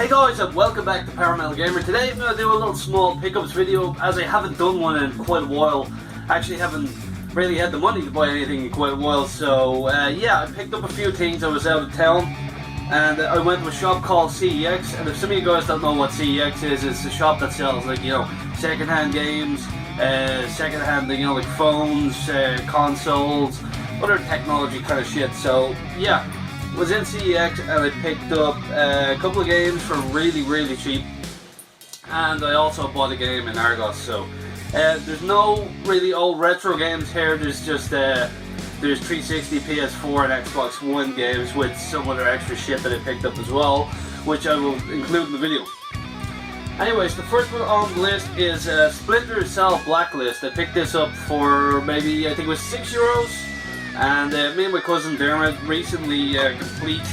Hey guys, and welcome back to Parametal Gamer. Today I'm going to do a little small pickups video, as I haven't done one in quite a while. I actually haven't really had the money to buy anything in quite a while, so yeah, I picked up a few things. I was out of town, and I went to a shop called CEX, and if some of you guys don't know what CEX is, it's a shop that sells, like, you know, second-hand games, second-hand, you know, like phones, consoles, other technology kind of shit. So yeah, was in CEX and I picked up a couple of games for really cheap, and I also bought a game in Argos. So there's no really old retro games here. There's just there's 360, PS4 and Xbox One games with some other extra shit that I picked up as well, which I will include in the video. Anyways, the first one on the list is Splinter Cell Blacklist. I picked this up for maybe, I think it was €6. And me and my cousin Dermot recently complete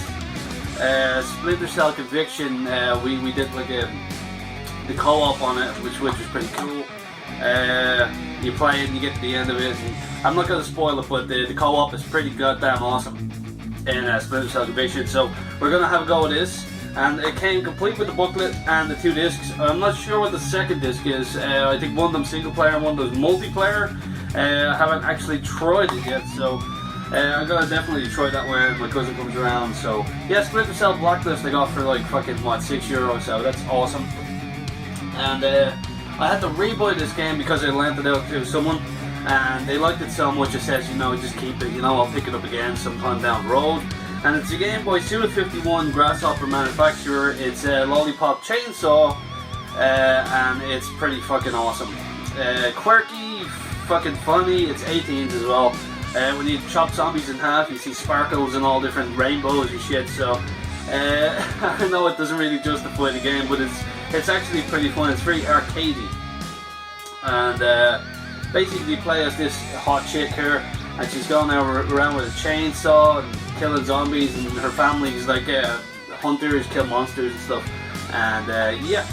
Splinter Cell Conviction. We did like the co-op on it, which was pretty cool. You play it and you get to the end of it. And I'm not going to spoil it, but the co-op is pretty goddamn awesome in Splinter Cell Conviction. So we're going to have a go at this. And it came complete with the booklet and the 2 discs. I'm not sure what the second disc is. I think one of them single player and one of them multiplayer. I haven't actually tried it yet, so I'm gonna definitely try that when my cousin comes around. So yeah, Splinter Cell Blacklist I got for like fucking what, €6, so that's awesome. And I had to rebuy this game because I lent it out to someone, and they liked it so much it says, you know, just keep it, you know, I'll pick it up again sometime down the road. And it's a game by Suda51 Grasshopper Manufacturer. It's a Lollipop Chainsaw, and it's pretty fucking awesome. Quirky, fucking funny. It's 18s as well. When you chop zombies in half, you see sparkles and all different rainbows and shit. So I know it doesn't really justify the game, but it's actually pretty fun. It's very arcadey, and basically you play as this hot chick here, and she's going around with a chainsaw and killing zombies, and her family is like hunters, kill monsters and stuff. And yeah,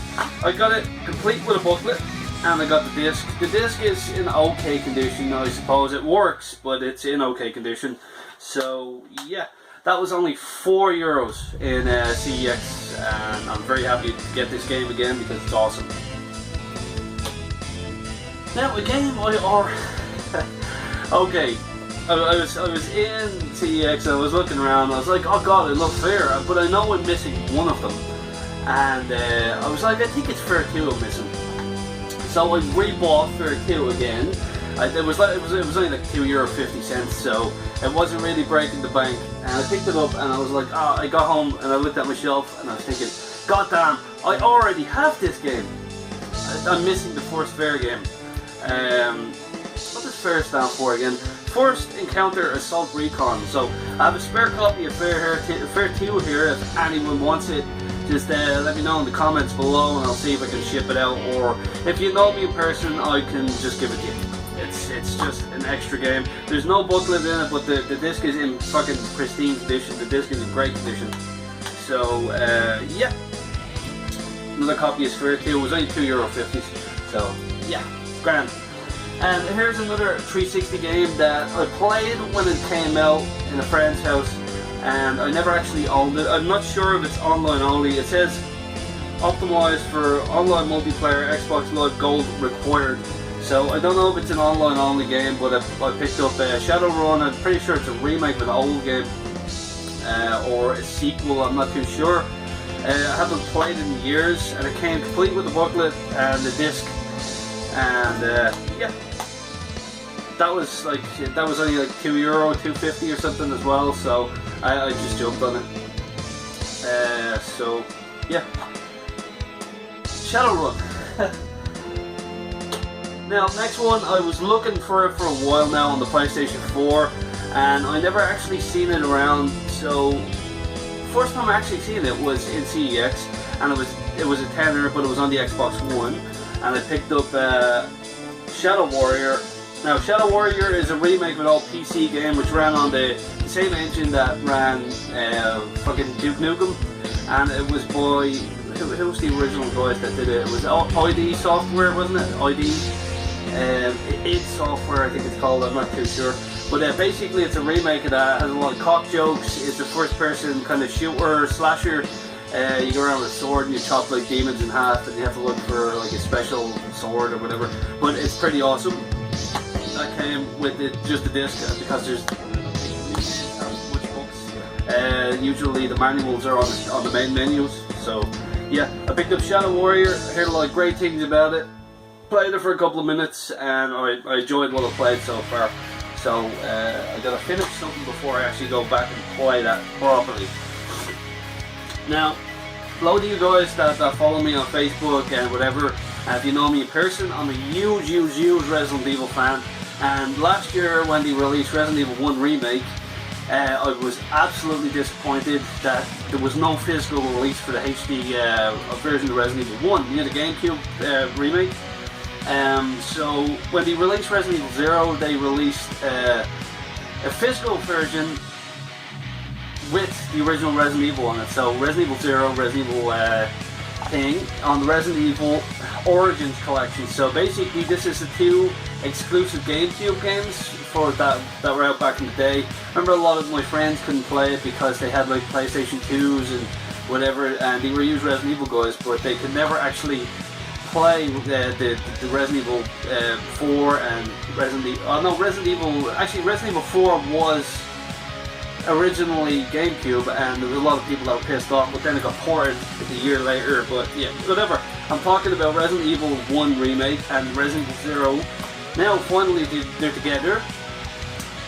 I got it complete with a booklet. And I got the disc. The disc is in okay condition, I suppose. It works, but it's in okay condition. So yeah, that was only €4 in CEX, and I'm very happy to get this game again because it's awesome. Now a game okay, I was in CEX and I was looking around. I was like, oh god, I love Fear, but I know I'm missing one of them, and I was like, I think it's Fear 2 I'm missing. So I rebought Fear 2 again. It was only like €2.50, so it wasn't really breaking the bank. And I picked it up and I was like, oh, I got home and I looked at my shelf and I was thinking, god damn, I already have this game. I'm missing the first Fear game. What does Fear stand for again? First Encounter Assault Recon. So I have a spare copy of Fear 2 here if anyone wants it. Just let me know in the comments below and I'll see if I can ship it out, or if you know me in person I can just give it to you. It's just an extra game. There's no booklet in it, but the disc is in fucking pristine condition. The disc is in great condition. So yeah, another copy is Fear 2. It was only €2.50, so yeah, grand. And here's another 360 game that I played when it came out in a friend's house, and I never actually owned it. I'm not sure if it's online only. It says optimized for online multiplayer, Xbox Live Gold required. So I don't know if it's an online only game, but I picked up Shadowrun. I'm pretty sure it's a remake of an old game, or a sequel, I'm not too sure. I haven't played it in years, and it came complete with the booklet and the disc, and yeah. That was only like €2, €2.50 or something as well, so I just jumped on it. So yeah, Shadowrun. Now next one, I was looking for it for a while now on the PlayStation 4, and I never actually seen it around. So first time I actually seen it was in CEX, and it was a tenner, but it was on the Xbox One, and I picked up Shadow Warrior. Now, Shadow Warrior is a remake of an old PC game which ran on the same engine that ran fucking Duke Nukem, and it was by, who was the original guys that did it? It was ID Software, wasn't it? ID? id Software, I think it's called, I'm not too sure. But basically it's a remake of that. It has a lot of cock jokes. It's a first person kind of shooter, slasher You go around with a sword and you chop like demons in half, and you have to look for like a special sword or whatever. But it's pretty awesome. That came with just the disc because there's much books. Usually the manuals are on the main menus. So yeah, I picked up Shadow Warrior. I heard a lot of great things about it. Played it for a couple of minutes and I enjoyed what I played so far. So I gotta finish something before I actually go back and play that properly. Now, hello to you guys that follow me on Facebook and whatever. If you know me in person, I'm a huge Resident Evil fan. And last year when they released Resident Evil 1 Remake, I was absolutely disappointed that there was no physical release for the HD version of Resident Evil 1, the GameCube remake. So when they released Resident Evil 0, they released a physical version with the original Resident Evil on it. So Resident Evil 0, Resident Evil thing on the Resident Evil Origins collection. So basically this is the two exclusive GameCube games for that were out back in the day. Remember, a lot of my friends couldn't play it because they had like PlayStation 2s and whatever, and they were used Resident Evil guys, but they could never actually play the Resident Evil 4 and Resident Evil 4 was originally GameCube, and there was a lot of people that were pissed off, but then it got ported a year later. But yeah, whatever. I'm talking about Resident Evil 1 Remake and Resident Evil 0. Now finally they're together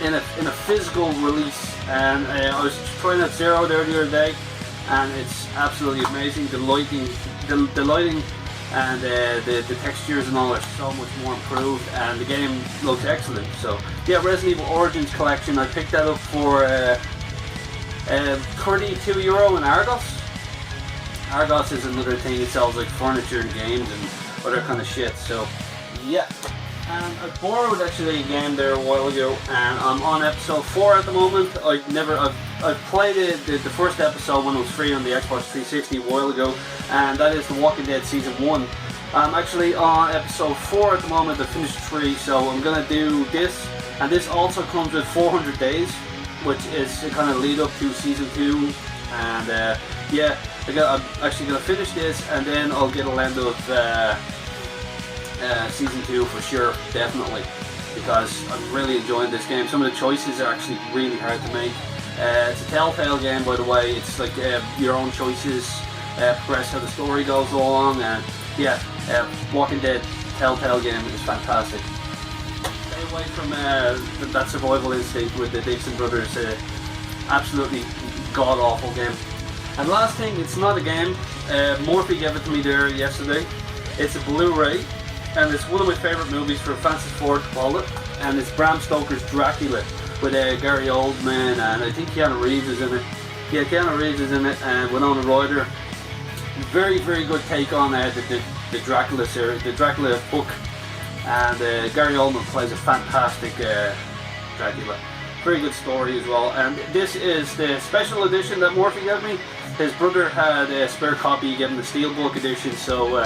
in a physical release, and I was trying out 0 there the other day, and it's absolutely amazing. The lighting and the textures and all are so much more improved, and the game looks excellent. So yeah, Resident Evil Origins Collection, I picked that up for €32 in Argos. Argos is another thing, it sells like furniture and games and other kind of shit. So yeah, and I borrowed actually a game there a while ago, and I'm on episode 4 at the moment. I've played the first episode when it was free on the Xbox 360 a while ago, and that is The Walking Dead Season 1. I'm actually on episode 4 at the moment. I finished 3, so I'm going to do this, and this also comes with 400 Days, which is a kind of lead up to Season 2, and yeah, I'm actually going to finish this, and then I'll get a end of Season 2 for sure, definitely, because I'm really enjoying this game. Some of the choices are actually really hard to make. It's a Telltale game, by the way. It's like your own choices progress how the story goes along, and yeah, Walking Dead Telltale game is fantastic. Stay away from that Survival Instinct with the Dixon Brothers. Absolutely god-awful game. And last thing, it's not a game. Morphe gave it to me there yesterday. It's a Blu-ray, and it's one of my favourite movies for Francis Ford Coppola, and it's Bram Stoker's Dracula with Gary Oldman, and I think Keanu Reeves is in it. Yeah, Keanu Reeves is in it, and Winona Ryder. Very good take on the Dracula series, the Dracula book, and Gary Oldman plays a fantastic Dracula. Very good story as well, and this is the special edition that Morphe gave me. His brother had a spare copy, he gave him the Steelbook edition, so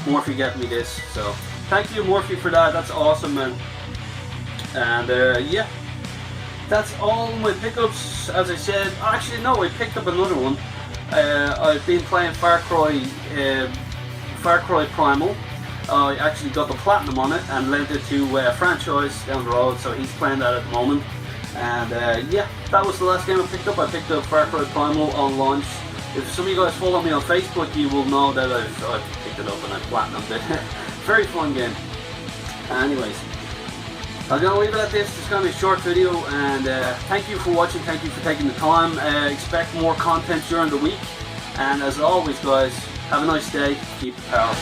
Morphe gave me this. So thank you, Morphe, for that. That's awesome, man. And yeah, that's all my pickups. As I said, actually no, I picked up another one. I've been playing Far Cry Primal. I actually got the platinum on it and lent it to a franchise down the road, so he's playing that at the moment. And yeah, that was the last game I picked up. I picked up Far Cry Primal on launch. If some of you guys follow me on Facebook, you will know that I've picked it up and I platinumed it. Very fun game. Anyways, I'm going to leave it at this. It's going to be a short video, and thank you for watching, thank you for taking the time. Expect more content during the week, and as always guys, have a nice day, keep the power.